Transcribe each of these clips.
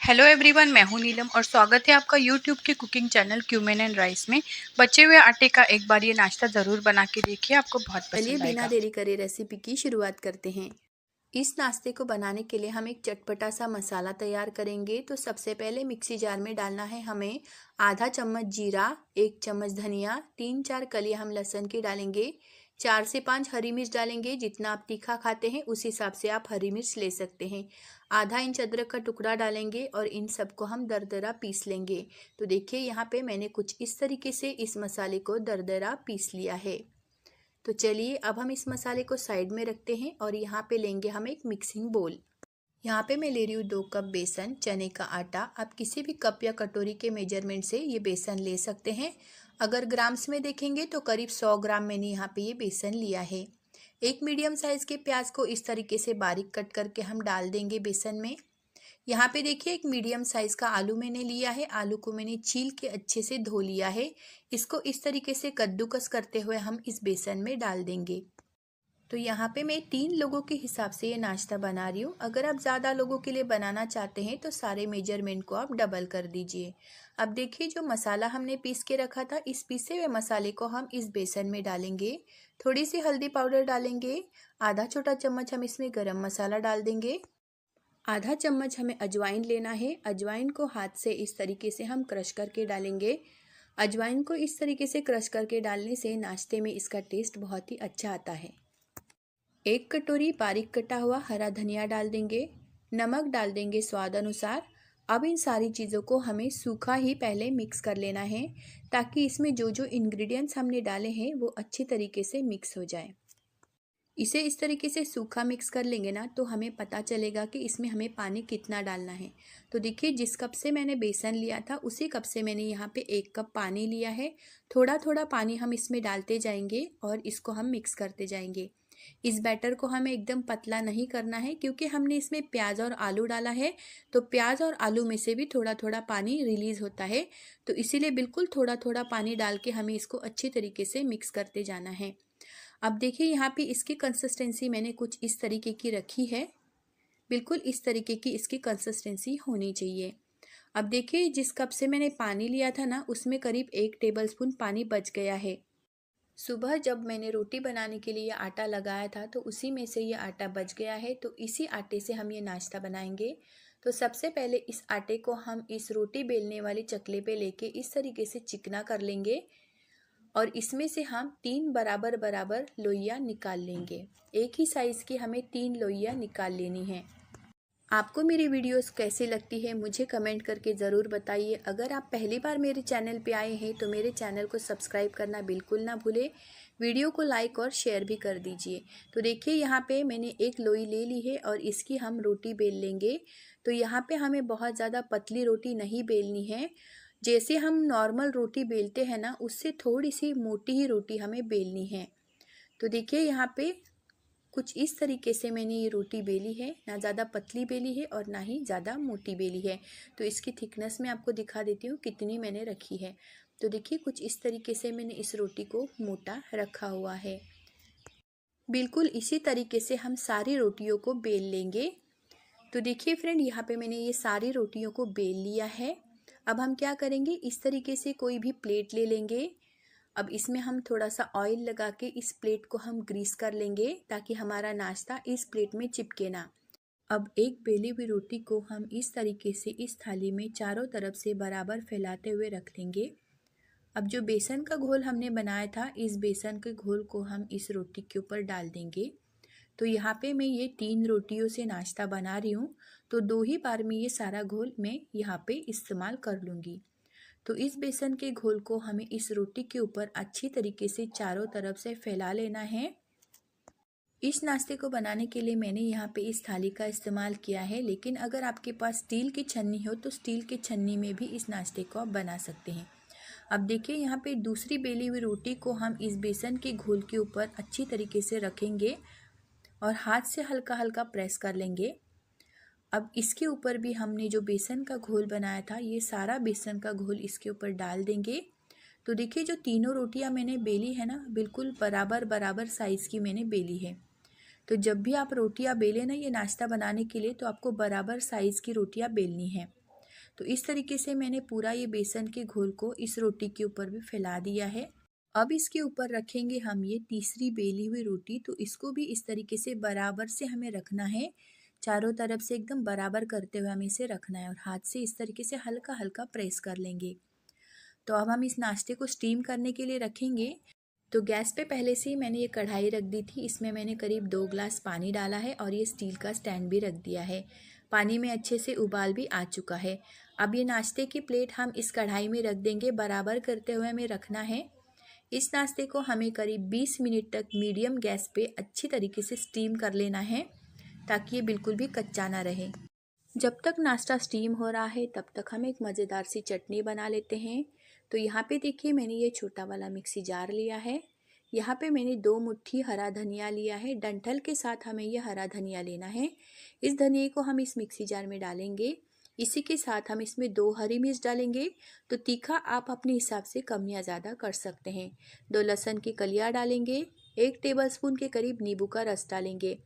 Hello everyone, मैं हूं नीलम और स्वागत है आपका यूट्यूब के cooking channel cumin and rice में। बचे हुए आटे का एक बार ये नाश्ता ज़रूर बना के देखिए, आपको बहुत चलिए पसंद बिना आएगा। देरी करे रेसिपी की शुरुआत करते हैं। इस नाश्ते को बनाने के लिए हम एक चटपटा सा मसाला तैयार करेंगे। तो सबसे पहले मिक्सी जार में डालना है हमें आधा चम्मच जीरा, 1 चम्मच धनिया, 3-4 कलियां हम लहसुन की डालेंगे, 4 से 5 हरी मिर्च डालेंगे। जितना आप तीखा खाते हैं उस हिसाब से आप हरी मिर्च ले सकते हैं। आधा इंच अदरक का टुकड़ा डालेंगे और इन सबको हम दरदरा पीस लेंगे। तो देखिए यहाँ पे मैंने कुछ इस तरीके से इस मसाले को दरदरा पीस लिया है। तो चलिए अब हम इस मसाले को साइड में रखते हैं और यहाँ पे लेंगे हम एक मिक्सिंग बोल। यहाँ पे मैं ले रही हूँ 2 कप बेसन, चने का आटा। आप किसी भी कप या कटोरी के मेजरमेंट से ये बेसन ले सकते हैं। अगर ग्राम्स में देखेंगे तो करीब 100 ग्राम मैंने यहाँ पे ये बेसन लिया है। एक मीडियम साइज़ के प्याज को इस तरीके से बारीक कट करके हम डाल देंगे बेसन में। यहाँ पे देखिए एक मीडियम साइज़ का आलू मैंने लिया है। आलू को मैंने छील के अच्छे से धो लिया है। इसको इस तरीके से कद्दूकस करते हुए हम इस बेसन में डाल देंगे। तो यहाँ पे मैं 3 लोगों के हिसाब से ये नाश्ता बना रही हूँ। अगर आप ज़्यादा लोगों के लिए बनाना चाहते हैं तो सारे मेजरमेंट को आप डबल कर दीजिए। अब देखिए जो मसाला हमने पीस के रखा था, इस पीसे हुए मसाले को हम इस बेसन में डालेंगे। थोड़ी सी हल्दी पाउडर डालेंगे, आधा छोटा चम्मच हम इसमें गरम मसाला डाल देंगे, आधा चम्मच हमें अजवाइन लेना है। अजवाइन को हाथ से इस तरीके से हम क्रश करके डालेंगे। अजवाइन को इस तरीके से क्रश करके डालने से नाश्ते में इसका टेस्ट बहुत ही अच्छा आता है। 1 कटोरी बारीक कटा हुआ हरा धनिया डाल देंगे। नमक डाल देंगे स्वाद अनुसार। अब इन सारी चीज़ों को हमें सूखा ही पहले मिक्स कर लेना है, ताकि इसमें जो जो इंग्रेडिएंट्स हमने डाले हैं वो अच्छी तरीके से मिक्स हो जाए। इसे इस तरीके से सूखा मिक्स कर लेंगे ना तो हमें पता चलेगा कि इसमें हमें पानी कितना डालना है। तो देखिए जिस कप से मैंने बेसन लिया था उसी कप से मैंने यहाँ पे 1 कप पानी लिया है। थोड़ा थोड़ा पानी हम इसमें डालते जाएंगे और इसको हम मिक्स करते जाएंगे। इस बैटर को हमें एकदम पतला नहीं करना है, क्योंकि हमने इसमें प्याज और आलू डाला है। तो प्याज और आलू में से भी थोड़ा थोड़ा पानी रिलीज होता है। तो इसीलिए बिल्कुल थोड़ा थोड़ा पानी डाल के हमें इसको अच्छी तरीके से मिक्स करते जाना है। अब देखिए यहाँ पे इसकी कंसिस्टेंसी मैंने कुछ इस तरीके की रखी है। बिल्कुल इस तरीके की इसकी कंसिस्टेंसी होनी चाहिए। अब देखिए जिस कप से मैंने पानी लिया था ना, उसमें करीब 1 टेबलस्पून पानी बच गया है। सुबह जब मैंने रोटी बनाने के लिए आटा लगाया था तो उसी में से ये आटा बच गया है। तो इसी आटे से हम ये नाश्ता बनाएंगे। तो सबसे पहले इस आटे को हम इस रोटी बेलने वाली चकले पे लेके इस तरीके से चिकना कर लेंगे और इसमें से हम 3 बराबर बराबर लोइयाँ निकाल लेंगे। एक ही साइज़ की हमें 3 लोइयाँ निकाल लेनी है। आपको मेरी वीडियोस कैसी लगती है मुझे कमेंट करके ज़रूर बताइए। अगर आप पहली बार मेरे चैनल पे आए हैं तो मेरे चैनल को सब्सक्राइब करना बिल्कुल ना भूलें। वीडियो को लाइक और शेयर भी कर दीजिए। तो देखिए यहाँ पे मैंने एक लोई ले ली है और इसकी हम रोटी बेल लेंगे। तो यहाँ पे हमें बहुत ज़्यादा पतली रोटी नहीं बेलनी है। जैसे हम नॉर्मल रोटी बेलते हैं ना, उससे थोड़ी सी मोटी ही रोटी हमें बेलनी है। तो देखिए यहाँ पे कुछ इस तरीके से मैंने ये रोटी बेली है। ना ज़्यादा पतली बेली है और ना ही ज़्यादा मोटी बेली है। तो इसकी थिकनेस मैं आपको दिखा देती हूँ कितनी मैंने रखी है। तो देखिए कुछ इस तरीके से मैंने इस रोटी को मोटा रखा हुआ है। बिल्कुल इसी तरीके से हम सारी रोटियों को बेल लेंगे। तो देखिए फ्रेंड यहाँ पे मैंने ये सारी रोटियों को बेल लिया है। अब हम क्या करेंगे, इस तरीके से कोई भी प्लेट ले लेंगे। अब इसमें हम थोड़ा सा ऑयल लगा के इस प्लेट को हम ग्रीस कर लेंगे, ताकि हमारा नाश्ता इस प्लेट में चिपके ना। अब एक बेली हुई रोटी को हम इस तरीके से इस थाली में चारों तरफ से बराबर फैलाते हुए रख लेंगे। अब जो बेसन का घोल हमने बनाया था, इस बेसन के घोल को हम इस रोटी के ऊपर डाल देंगे। तो यहाँ पे मैं ये 3 रोटियों से नाश्ता बना रही हूँ, तो 2 ही बार में ये सारा घोल मैं यहाँ पे इस्तेमाल कर लूँगी। तो इस बेसन के घोल को हमें इस रोटी के ऊपर अच्छी तरीके से चारों तरफ से फैला लेना है। इस नाश्ते को बनाने के लिए मैंने यहाँ पे इस थाली का इस्तेमाल किया है, लेकिन अगर आपके पास स्टील की छन्नी हो तो स्टील की छन्नी में भी इस नाश्ते को आप बना सकते हैं। अब देखिए यहाँ पे दूसरी बेली हुई रोटी को हम इस बेसन के घोल के ऊपर अच्छी तरीके से रखेंगे और हाथ से हल्का हल्का प्रेस कर लेंगे। अब इसके ऊपर भी हमने जो बेसन का घोल बनाया था, ये सारा बेसन का घोल इसके ऊपर डाल देंगे। तो देखिए जो तीनों रोटियां मैंने बेली है ना, बिल्कुल बराबर बराबर साइज़ की मैंने बेली है। तो जब भी आप रोटियां बेलें ना ये नाश्ता बनाने के लिए, तो आपको बराबर साइज़ की रोटियां बेलनी है। तो इस तरीके से मैंने पूरा ये बेसन के घोल को इस रोटी के ऊपर भी फैला दिया है। अब इसके ऊपर रखेंगे हम ये तीसरी बेली हुई रोटी। तो इसको भी इस तरीके से बराबर से हमें रखना है, चारों तरफ से एकदम बराबर करते हुए हमें इसे रखना है और हाथ से इस तरीके से हल्का हल्का प्रेस कर लेंगे। तो अब हम इस नाश्ते को स्टीम करने के लिए रखेंगे। तो गैस पे पहले से ही मैंने ये कढ़ाई रख दी थी, इसमें मैंने करीब 2 ग्लास पानी डाला है और ये स्टील का स्टैंड भी रख दिया है। पानी में अच्छे से उबाल भी आ चुका है। अब ये नाश्ते की प्लेट हम इस कढ़ाई में रख देंगे, बराबर करते हुए हमें रखना है। इस नाश्ते को हमें करीब 20 मिनट तक मीडियम गैस पे अच्छी तरीके से स्टीम कर लेना है, ताकि ये बिल्कुल भी कच्चा ना रहे। जब तक नाश्ता स्टीम हो रहा है तब तक हम एक मज़ेदार सी चटनी बना लेते हैं। तो यहाँ पे देखिए मैंने ये छोटा वाला मिक्सी जार लिया है। यहाँ पे मैंने 2 मुट्ठी हरा धनिया लिया है। डंठल के साथ हमें ये हरा धनिया लेना है। इस धनिया को हम इस मिक्सी जार में डालेंगे। इसी के साथ हम इसमें 2 हरी मिर्च डालेंगे। तो तीखा आप अपने हिसाब से कम या ज़्यादा कर सकते हैं। 2 लहसुन की कलियाँ डालेंगे। 1 टेबलस्पून के करीब नींबू का रस डालेंगे।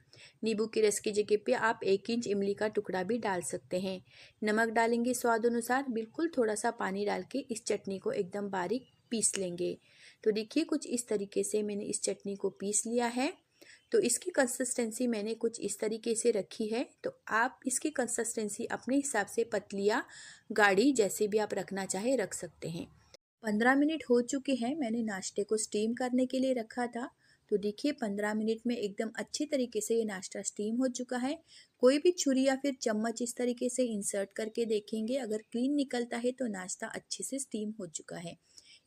नींबू के रस की जगह पे आप 1 इंच इमली का टुकड़ा भी डाल सकते हैं। नमक डालेंगे स्वाद अनुसार। बिल्कुल थोड़ा सा पानी डाल के इस चटनी को एकदम बारीक पीस लेंगे। तो देखिए कुछ इस तरीके से मैंने इस चटनी को पीस लिया है। तो इसकी कंसिस्टेंसी मैंने कुछ इस तरीके से रखी है। तो आप इसकी कंसिस्टेंसी अपने हिसाब से पतली या गाढ़ी जैसे भी आप रखना चाहे रख सकते हैं। 15 मिनट हो चुके हैं, मैंने नाश्ते को स्टीम करने के लिए रखा था। तो देखिए 15 मिनट में एकदम अच्छी तरीके से ये नाश्ता स्टीम हो चुका है। कोई भी छुरी या फिर चम्मच इस तरीके से इंसर्ट करके देखेंगे, अगर क्लीन निकलता है तो नाश्ता अच्छे से स्टीम हो चुका है।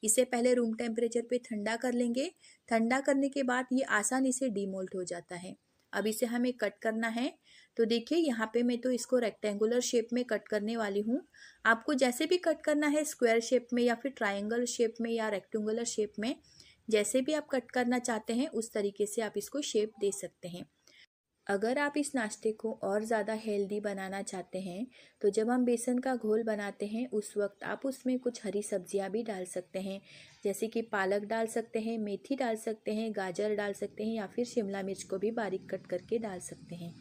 इसे पहले रूम टेम्परेचर पे ठंडा कर लेंगे। ठंडा करने के बाद ये आसानी से डीमोल्ट हो जाता है। अब इसे हमें कट करना है। तो देखिए यहाँ पे मैं तो इसको रेक्टेंगुलर शेप में कट करने वाली हूँ। आपको जैसे भी कट करना है, स्क्वायर शेप में या फिर ट्रायंगल शेप में या रेक्टेंगुलर शेप में, जैसे भी आप कट करना चाहते हैं उस तरीके से आप इसको शेप दे सकते हैं। अगर आप इस नाश्ते को और ज़्यादा हेल्दी बनाना चाहते हैं तो जब हम बेसन का घोल बनाते हैं उस वक्त आप उसमें कुछ हरी सब्जियां भी डाल सकते हैं, जैसे कि पालक डाल सकते हैं, मेथी डाल सकते हैं, गाजर डाल सकते हैं या फिर शिमला मिर्च को भी बारीक कट करके डाल सकते हैं।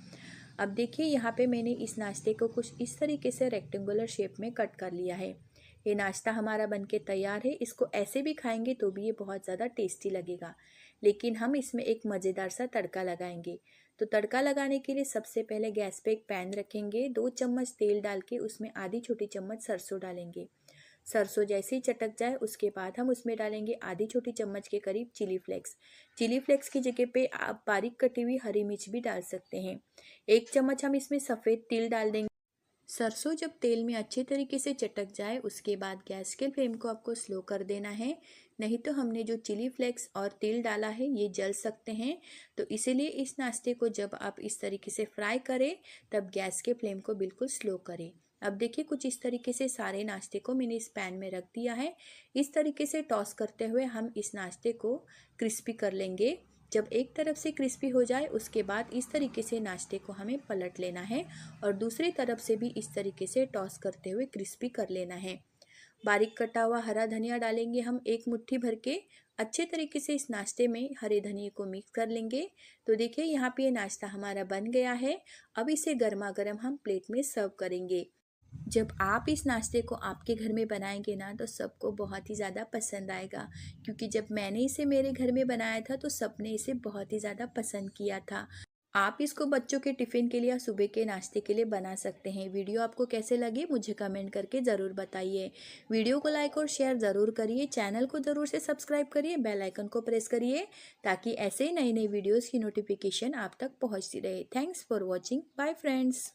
अब देखिए यहाँ पे मैंने इस नाश्ते को कुछ इस तरीके से रेक्टेंगुलर शेप में कट कर लिया है। ये नाश्ता हमारा बनके तैयार है। इसको ऐसे भी खाएंगे तो भी ये बहुत ज़्यादा टेस्टी लगेगा, लेकिन हम इसमें एक मज़ेदार सा तड़का लगाएंगे। तो तड़का लगाने के लिए सबसे पहले गैस पे एक पैन रखेंगे। 2 चम्मच तेल डाल के उसमें आधी छोटी चम्मच सरसों डालेंगे। सरसों जैसे ही चटक जाए उसके बाद हम उसमें डालेंगे आधी छोटी चम्मच के करीब चिली फ्लेक्स। चिली फ्लेक्स की जगह पे आप बारीक कटी हुई हरी मिर्च भी डाल सकते हैं। 1 चम्मच हम इसमें सफ़ेद तिल डाल देंगे। सरसों जब तेल में अच्छे तरीके से चटक जाए उसके बाद गैस के फ्लेम को आपको स्लो कर देना है, नहीं तो हमने जो चिली फ्लेक्स और तिल डाला है ये जल सकते हैं। तो इसीलिए इस नाश्ते को जब आप इस तरीके से फ्राई करें तब गैस के फ्लेम को बिल्कुल स्लो करें। अब देखिए कुछ इस तरीके से सारे नाश्ते को मैंने इस पैन में रख दिया है। इस तरीके से टॉस करते हुए हम इस नाश्ते को क्रिस्पी कर लेंगे। जब एक तरफ से क्रिस्पी हो जाए उसके बाद इस तरीके से नाश्ते को हमें पलट लेना है और दूसरी तरफ से भी इस तरीके से टॉस करते हुए क्रिस्पी कर लेना है। बारीक कटा हुआ हरा धनिया डालेंगे हम 1 मुट्ठी भर के। अच्छे तरीके से इस नाश्ते में हरे धनिए को मिक्स कर लेंगे। तो देखिए यहाँ पे ये नाश्ता हमारा बन गया है। अब इसे गर्मा गर्म हम प्लेट में सर्व करेंगे। जब आप इस नाश्ते को आपके घर में बनाएंगे ना तो सबको बहुत ही ज़्यादा पसंद आएगा, क्योंकि जब मैंने इसे मेरे घर में बनाया था तो सबने इसे बहुत ही ज़्यादा पसंद किया था। आप इसको बच्चों के टिफ़िन के लिए या सुबह के नाश्ते के लिए बना सकते हैं। वीडियो आपको कैसे लगे मुझे कमेंट करके ज़रूर बताइए। वीडियो को लाइक और शेयर ज़रूर करिए। चैनल को ज़रूर से सब्सक्राइब करिए, बेल आइकन को प्रेस करिए ताकि ऐसे ही नई नई वीडियोज़ की नोटिफिकेशन आप तक पहुँचती रहे। Thanks for watching. Bye friends.